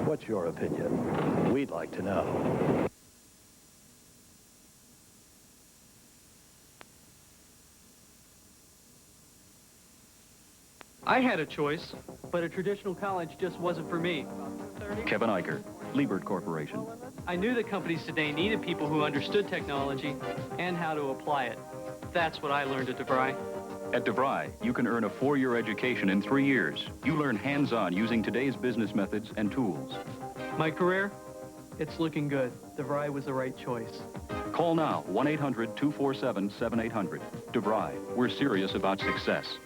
What's your opinion? We'd like to know. I had a choice, but a traditional college just wasn't for me. Kevin Eicher, Liebert Corporation. I knew that companies today needed people who understood technology and how to apply it. That's what I learned at DeVry. At DeVry, you can earn a 4-year education in 3 years. You learn hands-on using today's business methods and tools. My career? It's looking good. DeVry was the right choice. Call now, 1-800-247-7800. DeVry, we're serious about success.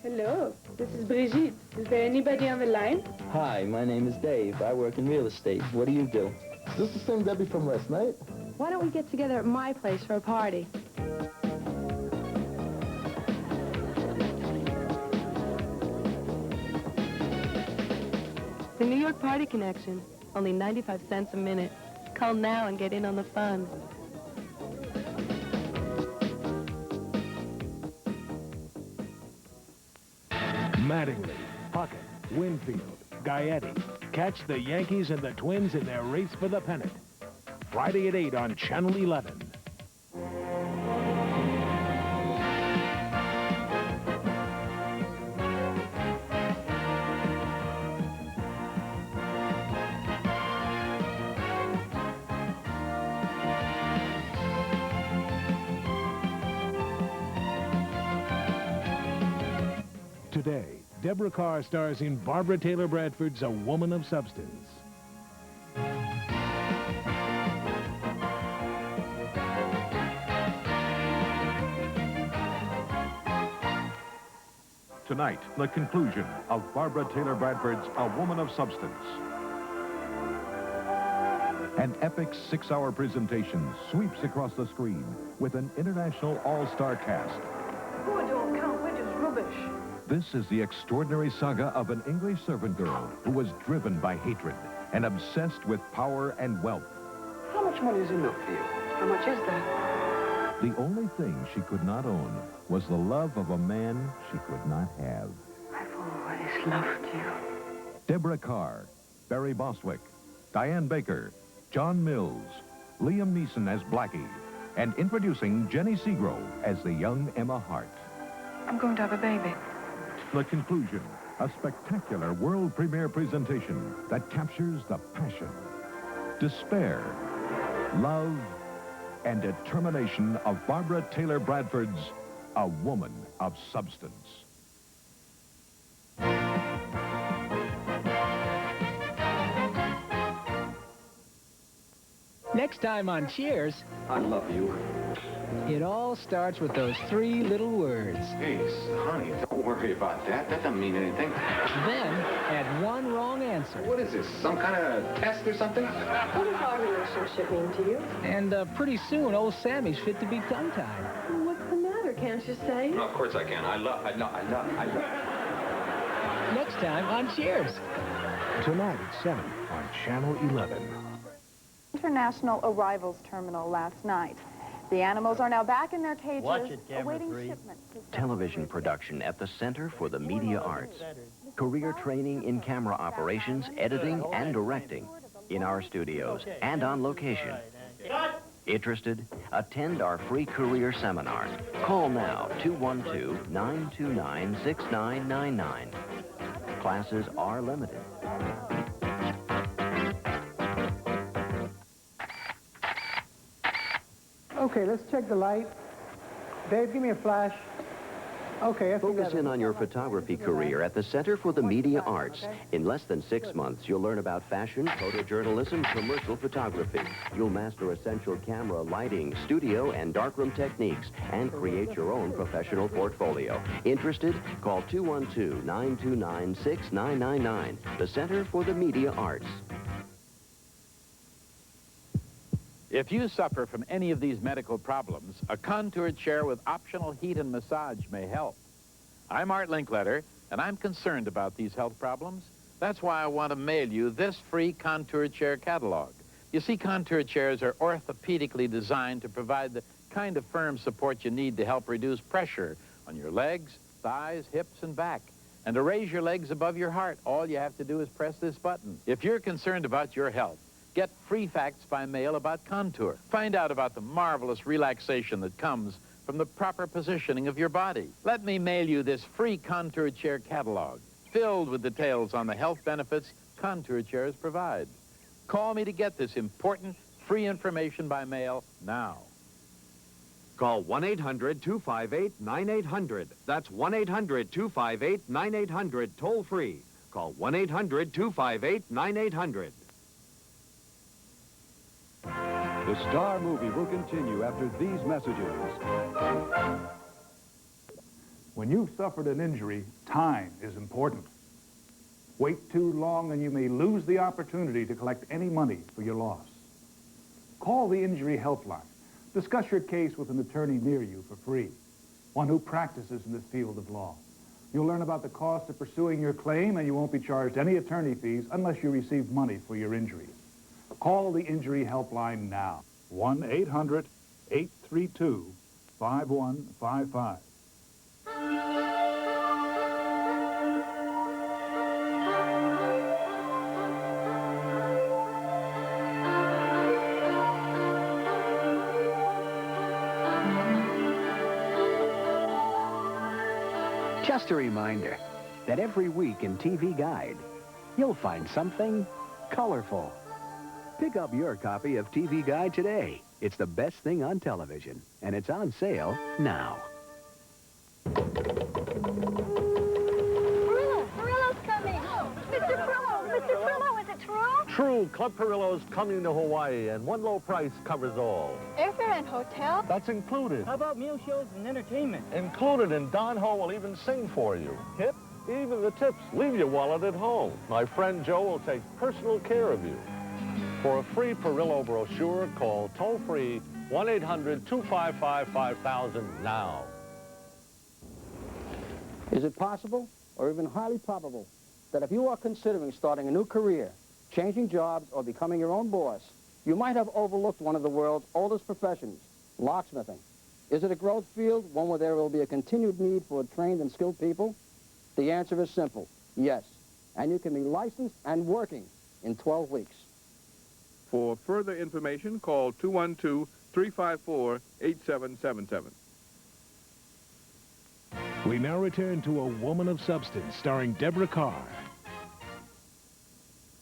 Hello, this is Brigitte. Is there anybody on the line? Hi, my name is Dave. I work in real estate. What do you do? Is this the same Debbie from last night? Why don't we get together at my place for a party? The New York Party Connection. Only 95 cents a minute. Call now and get in on the fun. Mattingly, Puckett, Winfield, Gaetti. Catch the Yankees and the Twins in their race for the pennant. Friday at 8 on Channel 11. Today, Deborah Carr stars in Barbara Taylor Bradford's A Woman of Substance. Tonight, the conclusion of Barbara Taylor Bradford's A Woman of Substance. An epic 6-hour presentation sweeps across the screen with an international all-star cast. Oh, I don't count. We're just rubbish. This is the extraordinary saga of an English servant girl who was driven by hatred and obsessed with power and wealth. How much money is enough for you? How much is that? The only thing she could not own was the love of a man she could not have. I've always loved you. Deborah Carr, Barry Bostwick, Diane Baker, John Mills, Liam Neeson as Blackie, and introducing Jenny Seagrove as the young Emma Hart. I'm going to have a baby. The conclusion, a spectacular world premiere presentation that captures the passion, despair, love, and determination of Barbara Taylor Bradford's A Woman of Substance. Next time on Cheers, I love you. It all starts with those 3 little words. Hey, honey, don't worry about that. That doesn't mean anything. Then, add 1 wrong answer. What is this, some kind of test or something? What does our relationship mean to you? And pretty soon, old Sammy's fit to be tongue-tied. What's the matter, can't you say? No, of course I can. I love. Next time on Cheers. Tonight at 7 on Channel 11. International Arrivals Terminal last night. The animals are now back in their cages, awaiting shipment. Television production at the Center for the Media Arts. Career training in camera operations, editing, and directing. In our studios and on location. Interested? Attend our free career seminar. Call now, 212-929-6999. Classes are limited. Okay, let's check the light. Dave, give me a flash. Okay, Focus in on your photography career at the Center for the Media Arts. In less than 6 months, you'll learn about fashion, photojournalism, commercial photography. You'll master essential camera, lighting, studio, and darkroom techniques, and create your own professional portfolio. Interested? Call 212-929-6999. The Center for the Media Arts. If you suffer from any of these medical problems, a contour chair with optional heat and massage may help. I'm Art Linkletter, and I'm concerned about these health problems. That's why I want to mail you this free contour chair catalog. You see, contour chairs are orthopedically designed to provide the kind of firm support you need to help reduce pressure on your legs, thighs, hips, and back. And to raise your legs above your heart, all you have to do is press this button. If you're concerned about your health, get free facts by mail about Contour. Find out about the marvelous relaxation that comes from the proper positioning of your body. Let me mail you this free Contour chair catalog, filled with details on the health benefits Contour chairs provide. Call me to get this important free information by mail now. Call 1-800-258-9800. That's 1-800-258-9800, toll free. Call 1-800-258-9800. The Star movie will continue after these messages. When you've suffered an injury, time is important. Wait too long and you may lose the opportunity to collect any money for your loss. Call the Injury Helpline. Discuss your case with an attorney near you for free, one who practices in this field of law. You'll learn about the cost of pursuing your claim, and you won't be charged any attorney fees unless you receive money for your injuries. Call the Injury Helpline now. 1-800-832-5155. Just a reminder that every week in TV Guide, you'll find something colorful. Pick up your copy of TV Guide today. It's the best thing on television, and it's on sale now. Perillo's coming. Mr. Perillo, is it true? True, Club Perillo's coming to Hawaii, and one low price covers all. Airfare and hotel? That's included. How about meal shows and entertainment? Included, and Don Ho will even sing for you. Hip, even the tips. Leave your wallet at home. My friend Joe will take personal care of you. For a free Perillo brochure, call toll-free 1-800-255-5000 now. Is it possible, or even highly probable, that if you are considering starting a new career, changing jobs, or becoming your own boss, you might have overlooked one of the world's oldest professions, locksmithing? Is it a growth field, one where there will be a continued need for trained and skilled people? The answer is simple, yes. And you can be licensed and working in 12 weeks. For further information, call 212-354-8777. We now return to A Woman of Substance, starring Deborah Carr.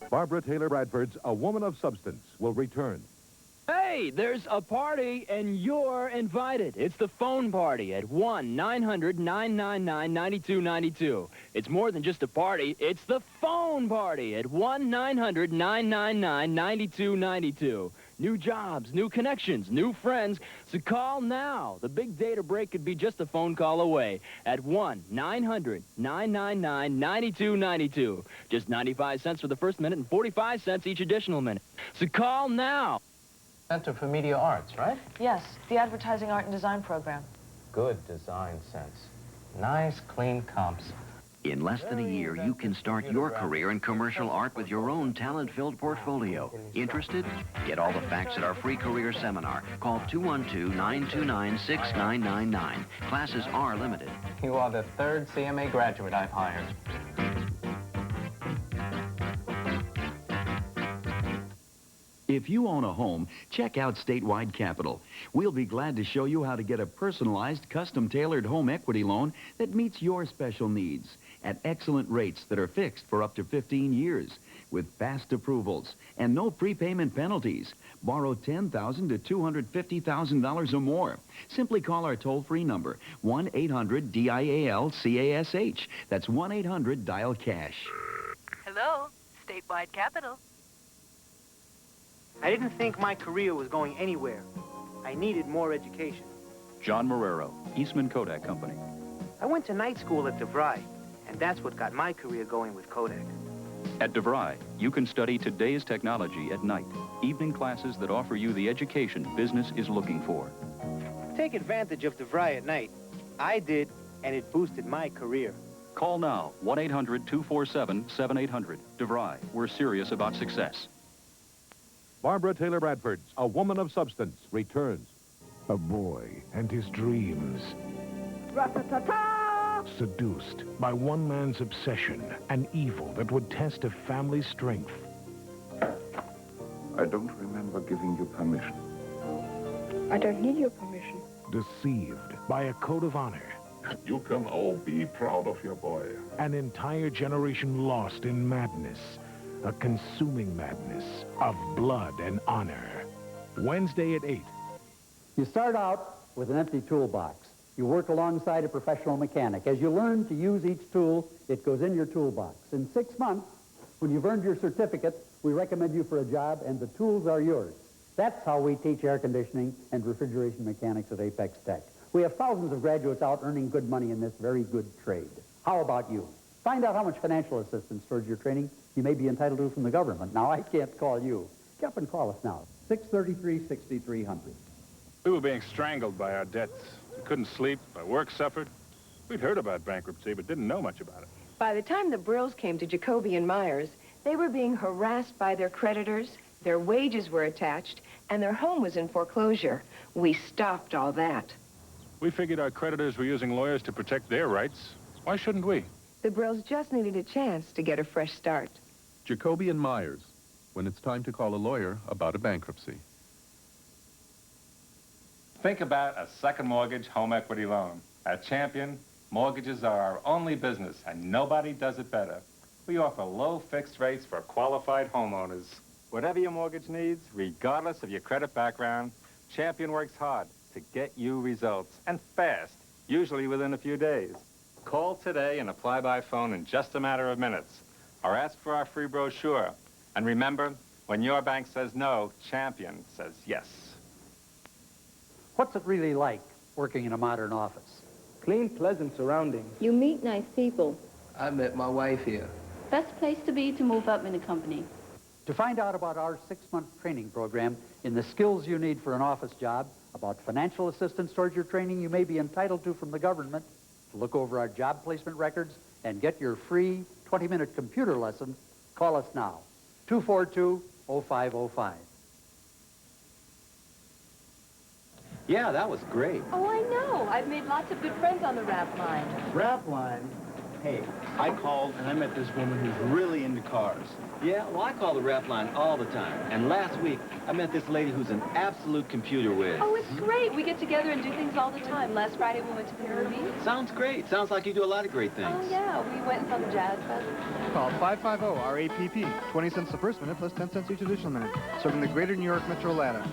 Barbara Taylor Bradford's A Woman of Substance will return. Hey, there's a party, and you're invited. It's the phone party at 1-900-999-9292. It's more than just a party. It's the phone party at 1-900-999-9292. New jobs, new connections, new friends. So call now. The big data break could be just a phone call away at 1-900-999-9292. Just 95 cents for the first minute and 45 cents each additional minute. So call now. Center for Media Arts, right? Yes, the Advertising Art and Design program. Good design sense. Nice, clean comps. In less than a year, you can start your career in commercial art with your own talent-filled portfolio. Interested? Get all the facts at our free career seminar. Call 212-929-6999. Classes are limited. You are the third CMA graduate I've hired. If you own a home, check out Statewide Capital. We'll be glad to show you how to get a personalized, custom-tailored home equity loan that meets your special needs at excellent rates that are fixed for up to 15 years with fast approvals and no prepayment penalties. Borrow $10,000 to $250,000 or more. Simply call our toll-free number, 1-800-DIAL-CASH. That's 1-800-DIAL-CASH. Hello, Statewide Capital. I didn't think my career was going anywhere. I needed more education. John Marrero, Eastman Kodak Company. I went to night school at DeVry, and that's what got my career going with Kodak. At DeVry, you can study today's technology at night. Evening classes that offer you the education business is looking for. Take advantage of DeVry at night. I did, and it boosted my career. Call now, 1-800-247-7800. DeVry, we're serious about success. Barbara Taylor Bradford's A Woman of Substance returns. A boy and his dreams. Rat-ta-ta-ta! Seduced by one man's obsession, an evil that would test a family's strength. I don't remember giving you permission. I don't need your permission. Deceived by a code of honor. You can all be proud of your boy. An entire generation lost in madness. A consuming madness of blood and honor. Wednesday at 8. You start out with an empty toolbox. You work alongside a professional mechanic. As you learn to use each tool, it goes in your toolbox. In 6 months, when you've earned your certificate, we recommend you for a job, and the tools are yours. That's how we teach air conditioning and refrigeration mechanics at Apex Tech. We have thousands of graduates out earning good money in this very good trade. How about you? Find out how much financial assistance towards your training you may be entitled to from the government. Now, I can't call you. Get up and call us now. 633-6300. We were being strangled by our debts. We couldn't sleep. Our work suffered. We'd heard about bankruptcy, but didn't know much about it. By the time the Brills came to Jacoby and Myers, they were being harassed by their creditors, their wages were attached, and their home was in foreclosure. We stopped all that. We figured our creditors were using lawyers to protect their rights. Why shouldn't we? The Brills just needed a chance to get a fresh start. Jacoby and Myers, when it's time to call a lawyer about a bankruptcy. Think about a second mortgage home equity loan. At Champion, mortgages are our only business, and nobody does it better. We offer low fixed rates for qualified homeowners. Whatever your mortgage needs, regardless of your credit background, Champion works hard to get you results, and fast, usually within a few days. Call today and apply by phone in just a matter of minutes, or ask for our free brochure. And remember, when your bank says no, Champion says yes. What's it really like working in a modern office? Clean, pleasant surroundings. You meet nice people. I met my wife here. Best place to be to move up in the company. To find out about our 6-month training program in the skills you need for an office job, about financial assistance towards your training you may be entitled to from the government, to look over our job placement records, and get your free 20-minute computer lesson, call us now. 242-0505. Yeah, that was great. Oh, I know. I've made lots of good friends on the rap line. Rap line? Hey, I called and I met this woman who's really into cars. Yeah, well, I call the rap line all the time. And last week, I met this lady who's an absolute computer whiz. Oh, it's great. We get together and do things all the time. Last Friday, we went to the movies. Sounds great. Sounds like you do a lot of great things. Oh, yeah. We went and saw the Jazz Fest. Call 550-RAPP. 20 cents the first minute plus 10 cents each additional minute. Serving the greater New York metro area.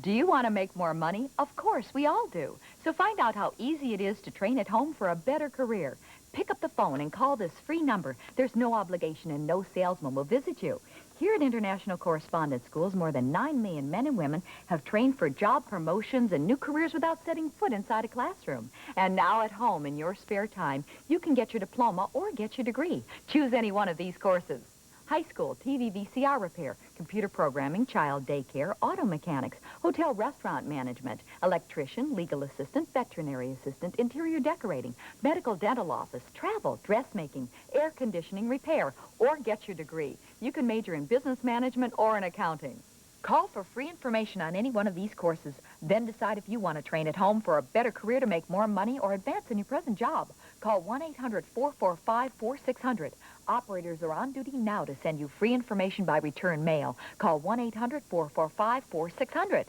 Do you want to make more money? Of course, we all do. So find out how easy it is to train at home for a better career. Pick up the phone and call this free number. There's no obligation and no salesman will visit you. Here at International Correspondence Schools, more than 9 million men and women have trained for job promotions and new careers without setting foot inside a classroom. And now at home, in your spare time, you can get your diploma or get your degree. Choose any one of these courses. High school, TV VCR repair, computer programming, child daycare, auto mechanics, hotel restaurant management, electrician, legal assistant, veterinary assistant, interior decorating, medical dental office, travel, dressmaking, air conditioning, repair, or get your degree. You can major in business management or in accounting. Call for free information on any one of these courses. Then decide if you want to train at home for a better career to make more money or advance in your present job. Call 1-800-445-4600. Operators are on duty now to send you free information by return mail. Call 1-800-445-4600.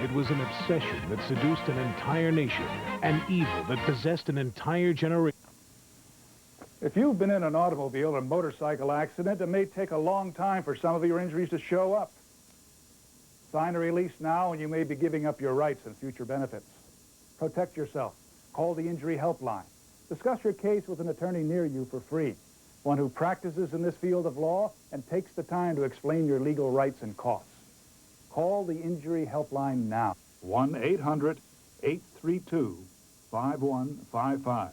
It was an obsession that seduced an entire nation, an evil that possessed an entire generation. If you've been in an automobile or motorcycle accident, it may take a long time for some of your injuries to show up. Sign a release now and you may be giving up your rights and future benefits. Protect yourself. Call the Injury Helpline. Discuss your case with an attorney near you for free, one who practices in this field of law and takes the time to explain your legal rights and costs. Call the Injury Helpline now. 1-800-832-5155.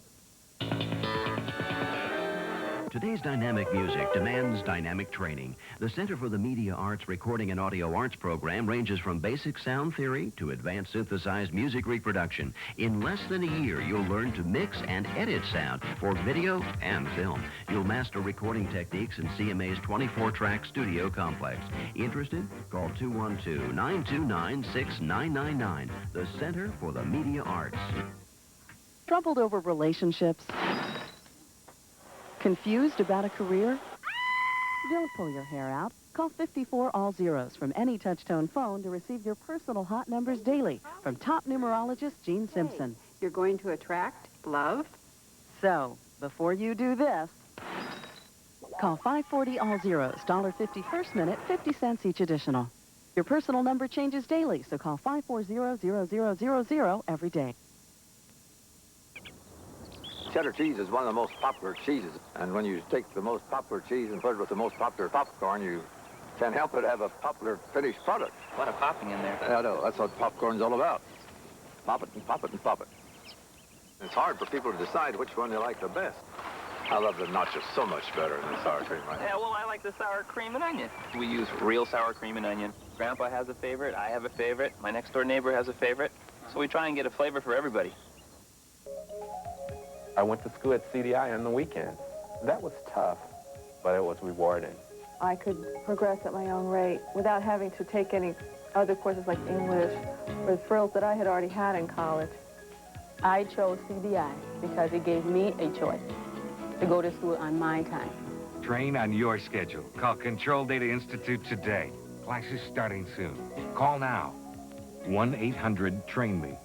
Today's dynamic music demands dynamic training. The Center for the Media Arts Recording and Audio Arts program ranges from basic sound theory to advanced synthesized music reproduction. In less than a year, you'll learn to mix and edit sound for video and film. You'll master recording techniques in CMA's 24-track studio complex. Interested? Call 212-929-6999. The Center for the Media Arts. Troubled over relationships? Confused about a career? Don't pull your hair out. Call 54 all zeros from any touch-tone phone to receive your personal hot numbers daily from top numerologist Gene Simpson. You're going to attract love? So, before you do this, call 540 all zeros, $1.50 first minute, 50 cents each additional. Your personal number changes daily, so call 540-0000 every day. Cheddar cheese is one of the most popular cheeses, and when you take the most popular cheese and put it with the most popular popcorn, you can't help but have a popular finished product. A lot of popping in there. I know, that's what popcorn's all about. Pop it and pop it and pop it. It's hard for people to decide which one they like the best. I love the nachos so much better than the sour cream and onion. Yeah, well, I like the sour cream and onion. We use real sour cream and onion. Grandpa has a favorite, I have a favorite, my next-door neighbor has a favorite. So we try and get a flavor for everybody. I went to school at CDI on the weekend. That was tough, but it was rewarding. I could progress at my own rate without having to take any other courses like English or the frills that I had already had in college. I chose CDI because it gave me a choice to go to school on my time. Train on your schedule. Call Control Data Institute today. Classes starting soon. Call now. 1-800-TRAIN-ME.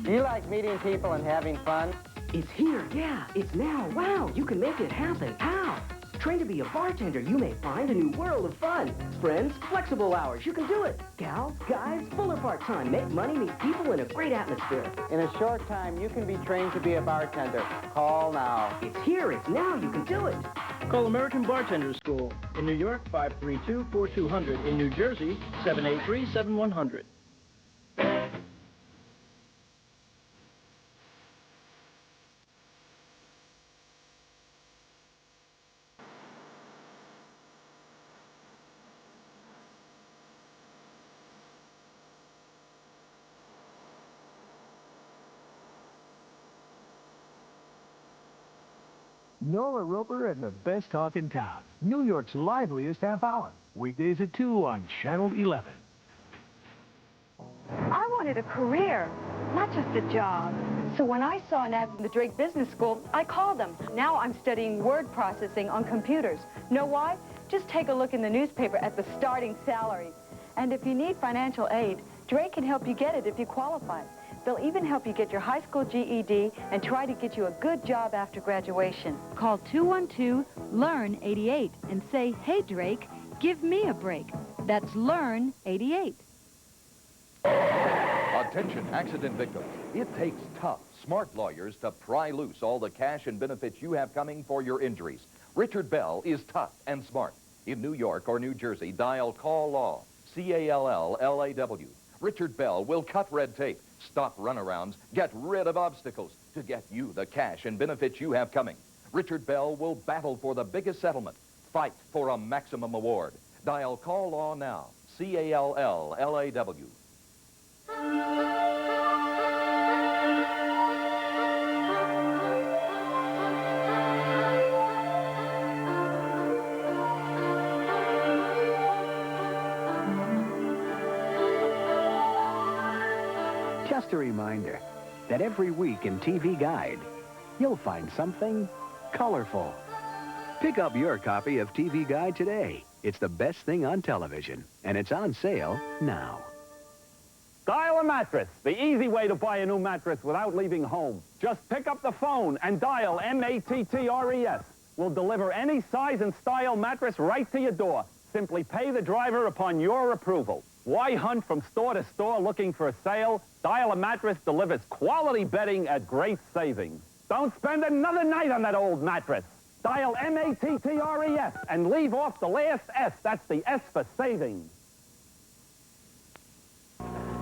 Do you like meeting people and having fun? It's here, yeah. It's now. Wow, you can make it happen. How? Train to be a bartender, you may find a new world of fun. Friends, flexible hours, you can do it. Gals, guys, full or part-time, make money, meet people in a great atmosphere. In a short time, you can be trained to be a bartender. Call now. It's here, it's now, you can do it. Call American Bartender School. In New York, 532-4200. In New Jersey, 783-7100. Noah Roper and the best talk in town. New York's liveliest half hour. Weekdays at 2 on Channel 11. I wanted a career, not just a job. So when I saw an ad in the Drake Business School, I called them. Now I'm studying word processing on computers. Know why? Just take a look in the newspaper at the starting salaries. And if you need financial aid, Drake can help you get it if you qualify. They'll even help you get your high school GED and try to get you a good job after graduation. Call 212-LEARN-88 and say, hey, Drake, give me a break. That's LEARN-88. Attention, accident victims. It takes tough, smart lawyers to pry loose all the cash and benefits you have coming for your injuries. Richard Bell is tough and smart. In New York or New Jersey, dial Call Law, C-A-L-L-L-A-W. Richard Bell will cut red tape, stop runarounds, get rid of obstacles to get you the cash and benefits you have coming. Richard Bell will battle for the biggest settlement, fight for a maximum award. Dial Call Law now, C-A-L-L-L-A-W. Just a reminder that every week in TV Guide, you'll find something colorful. Pick up your copy of TV Guide today. It's the best thing on television, and it's on sale now. Dial a Mattress, the easy way to buy a new mattress without leaving home. Just pick up the phone and dial M-A-T-T-R-E-S. We'll deliver any size and style mattress right to your door. Simply pay the driver upon your approval. Why hunt from store to store looking for a sale? Dial a Mattress delivers quality bedding at great savings. Don't spend another night on that old mattress. Dial M-A-T-T-R-E-S and leave off the last S. That's the S for savings.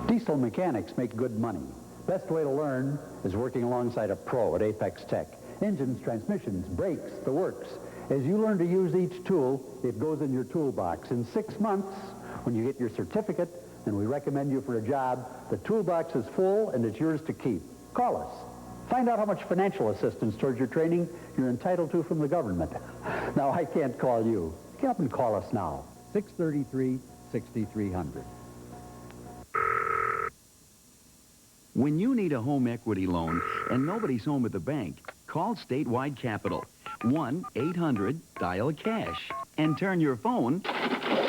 Diesel mechanics make good money. Best way to learn is working alongside a pro at Apex Tech. Engines, transmissions, brakes, the works. As you learn to use each tool, it goes in your toolbox. In 6 months, when you get your certificate and we recommend you for a job, the toolbox is full and it's yours to keep. Call us. Find out how much financial assistance towards your training you're entitled to from the government. Now, I can't call you. Get up and call us now. 633-6300. When you need a home equity loan and nobody's home at the bank, call Statewide Capital. 1-800-DIAL-CASH and turn your phone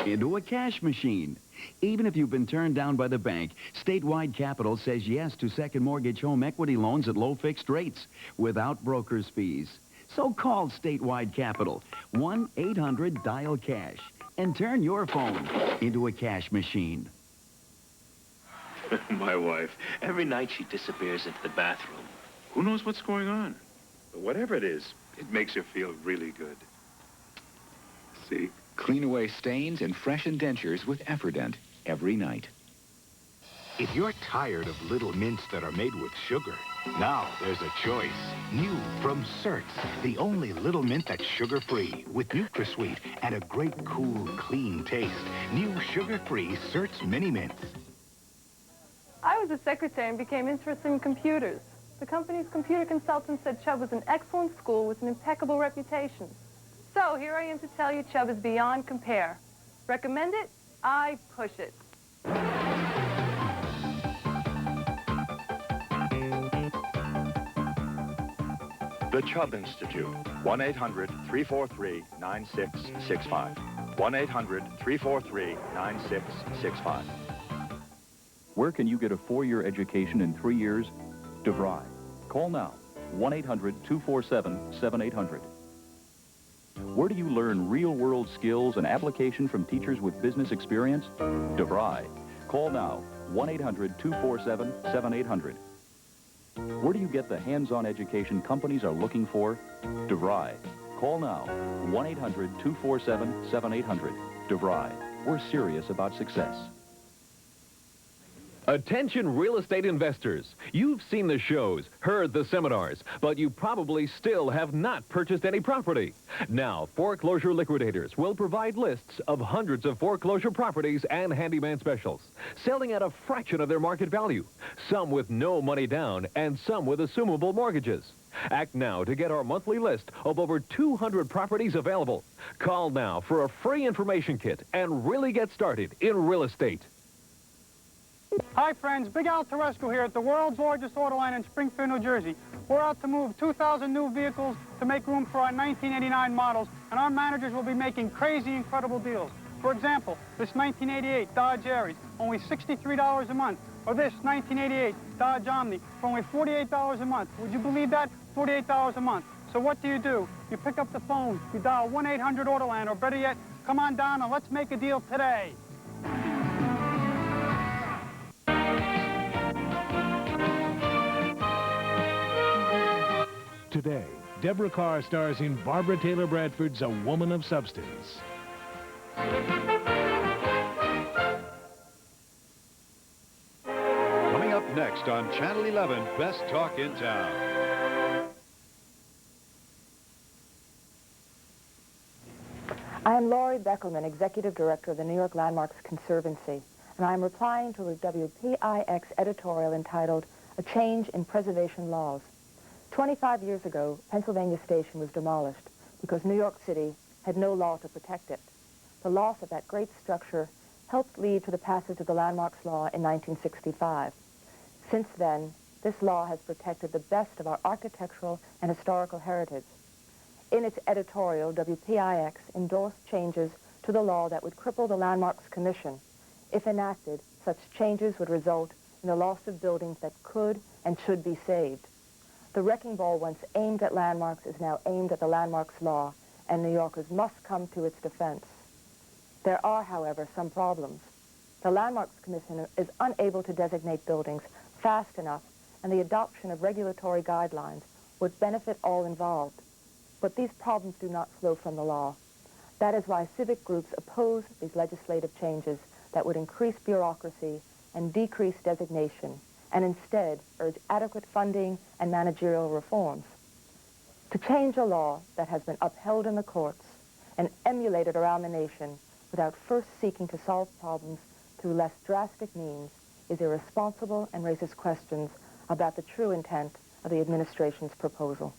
into a cash machine. Even if you've been turned down by the bank, Statewide Capital says yes to second mortgage home equity loans at low fixed rates without broker's fees. So call Statewide Capital. 1-800-DIAL-CASH and turn your phone into a cash machine. My wife, every night she disappears into the bathroom. Who knows what's going on? But whatever it is, it makes her feel really good. See? Clean away stains and freshen dentures with Efferdent every night. If you're tired of little mints that are made with sugar, now there's a choice. New from Certs, the only little mint that's sugar-free with NutraSweet and a great, cool, clean taste. New sugar-free Certs Mini Mints. I was a secretary and became interested in computers. The company's computer consultant said Chubb was an excellent school with an impeccable reputation. So here I am to tell you Chubb is beyond compare. Recommend it? I push it. The Chubb Institute, 1-800-343-9665. 1-800-343-9665. Where can you get a 4-year education in 3 years? DeVry. Call now, 1-800-247-7800. Where do you learn real-world skills and application from teachers with business experience? DeVry. Call now, 1-800-247-7800. Where do you get the hands-on education companies are looking for? DeVry. Call now, 1-800-247-7800. DeVry. We're serious about success. Attention real estate investors. You've seen the shows, heard the seminars, but you probably still have not purchased any property. Now, Foreclosure Liquidators will provide lists of hundreds of foreclosure properties and handyman specials, selling at a fraction of their market value, some with no money down and some with assumable mortgages. Act now to get our monthly list of over 200 properties available. Call now for a free information kit and really get started in real estate. Hi friends, Big Al Teresco here at the world's largest auto line in Springfield, New Jersey. We're out to move 2,000 new vehicles to make room for our 1989 models, and our managers will be making crazy, incredible deals. For example, this 1988 Dodge Aries, only $63 a month, or this 1988 Dodge Omni for only $48 a month. Would you believe that? $48 a month. So what do? You pick up the phone, you dial 1-800-AUTOLAND, or better yet, come on down and let's make a deal today. Today, Deborah Carr stars in Barbara Taylor Bradford's A Woman of Substance. Coming up next on Channel 11, Best Talk in Town. I am Laurie Beckelman, Executive Director of the New York Landmarks Conservancy, and I am replying to a WPIX editorial entitled, A Change in Preservation Laws. 25 years ago, Pennsylvania Station was demolished because New York City had no law to protect it. The loss of that great structure helped lead to the passage of the Landmarks Law in 1965. Since then, this law has protected the best of our architectural and historical heritage. In its editorial, WPIX endorsed changes to the law that would cripple the Landmarks Commission. If enacted, such changes would result in the loss of buildings that could and should be saved. The wrecking ball once aimed at landmarks is now aimed at the Landmarks Law, and New Yorkers must come to its defense. There are, however, some problems. The Landmarks Commission is unable to designate buildings fast enough, and the adoption of regulatory guidelines would benefit all involved. But these problems do not flow from the law. That is why civic groups oppose these legislative changes that would increase bureaucracy and decrease designation, and instead urge adequate funding and managerial reforms. To change a law that has been upheld in the courts and emulated around the nation without first seeking to solve problems through less drastic means is irresponsible and raises questions about the true intent of the administration's proposal.